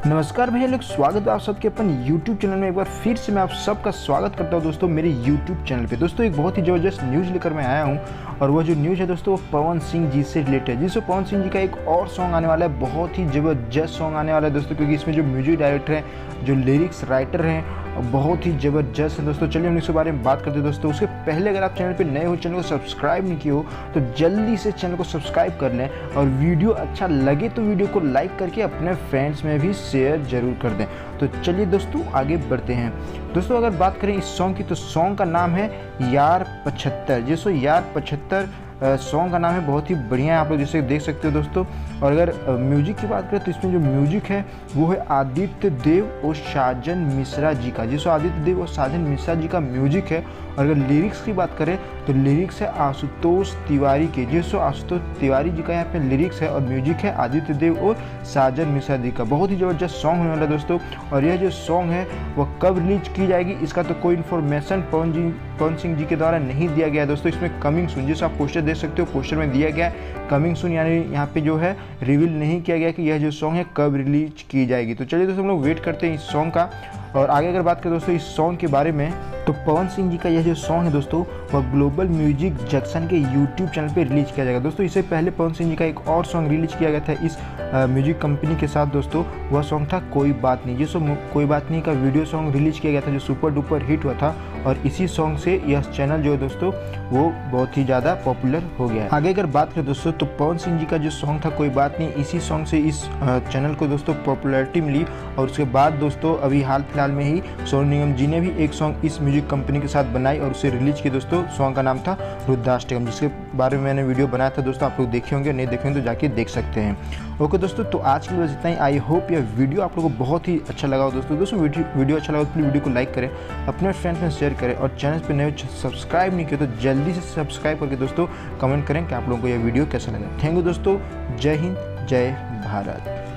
नमस्कार भैया लोग, स्वागत है आप सबके अपन YouTube चैनल में। एक बार फिर से मैं आप सबका स्वागत करता हूं दोस्तों मेरे YouTube चैनल पे। दोस्तों एक बहुत ही ज़बरदस्त न्यूज़ लेकर मैं आया हूं और वो जो न्यूज़ है दोस्तों वो पवन सिंह जी से रिलेटेड है। जिसमें पवन सिंह जी का एक और सॉन्ग आने वाला है, बहुत ही ज़बरदस्त सॉन्ग आने वाला है दोस्तों, क्योंकि इसमें जो म्यूजिक डायरेक्टर हैं, जो लिरिक्स राइटर हैं, बहुत ही ज़बरदस्त है दोस्तों। चलिए हम इसके बारे में बात करते हैं दोस्तों। उसके पहले अगर आप चैनल पे नए हो, चैनल को सब्सक्राइब नहीं किए हो तो जल्दी से चैनल को सब्सक्राइब कर लें, और वीडियो अच्छा लगे तो वीडियो को लाइक करके अपने फ्रेंड्स में भी शेयर जरूर कर दें। तो चलिए दोस्तों आगे बढ़ते हैं। दोस्तों अगर बात करें इस सॉन्ग की, तो सॉन्ग का नाम है यार 75। जिसको यार 75 सॉन्ग का नाम है, बहुत ही बढ़िया है, आप लोग जैसे देख सकते हो दोस्तों। और अगर म्यूजिक की बात करें तो इसमें जो म्यूजिक है वो है आदित्य देव और साजन मिश्रा जी का। जिसको आदित्य देव और साजन मिश्रा जी का म्यूजिक है। और अगर लिरिक्स की बात करें तो लिरिक्स है आशुतोष तिवारी के। जिसको आशुतोष तिवारी जी का यहाँ पे लिरिक्स है, और म्यूजिक है आदित्य देव और साजन मिश्रा जी का। बहुत ही ज़बरदस्त सॉन्ग होने वाला है दोस्तों। और यह जो सॉन्ग है वह कब रिलीज की जाएगी इसका तो कोई इन्फॉर्मेशन पवन सिंह जी के द्वारा नहीं दिया गया है दोस्तों। इसमें कमिंग सून, जैसे आप पोस्टर देख सकते हो, पोस्टर में दिया गया है कमिंग सून, यानी यहाँ पे जो है रिवील नहीं किया गया कि यह जो सॉन्ग है कब रिलीज की जाएगी। तो चलिए दोस्तों हम लोग वेट करते हैं इस सॉन्ग का। और आगे अगर बात करें दोस्तों इस सॉन्ग के बारे में, तो पवन सिंह जी का यह जो सॉन्ग है दोस्तों वह ग्लोबल म्यूजिक जंक्शन के यूट्यूब चैनल पे रिलीज किया जाएगा दोस्तों। इससे पहले पवन सिंह जी का एक और सॉन्ग रिलीज किया गया था इस म्यूजिक कंपनी के साथ दोस्तों। वह सॉन्ग था कोई बात नहीं। जिसको कोई बात नहीं का वीडियो सॉन्ग रिलीज किया गया था, जो सुपर डुपर हिट हुआ था, और इसी सॉन्ग से यह चैनल जो है दोस्तों वो बहुत ही ज़्यादा पॉपुलर हो गया है। आगे अगर बात करें दोस्तों तो पवन सिंह जी का जो सॉन्ग था कोई बात नहीं, इसी सॉन्ग से इस चैनल को दोस्तों पॉपुलैरिटी मिली। और उसके बाद दोस्तों अभी हाल फिलहाल में ही सोनू निगम जी ने भी एक सॉन्ग इस म्यूजिक कंपनी के साथ बनाई और उसे रिलीज की दोस्तों। सॉन्ग का नाम था रुद्राष्टकम, जिसके बारे में मैंने वीडियो बनाया था दोस्तों। आप लोग देखे होंगे, नहीं देखे होंगे तो जाके देख सकते हैं। ओके दोस्तों, तो आज के लिए बस इतना ही। आई होप यह वीडियो आप लोगों को बहुत ही अच्छा लगा हो दोस्तों। वीडियो अच्छा लगा तो प्लीज़ वीडियो को लाइक करें, अपने फ्रेंड्स में शेयर करें, और चैनल पर नए सब्सक्राइब नहीं किए तो जल्दी से सब्सक्राइब करके दोस्तों कमेंट करें कि आप लोगों को यह वीडियो कैसा लगा। थैंक यू दोस्तों। जय हिंद, जय भारत।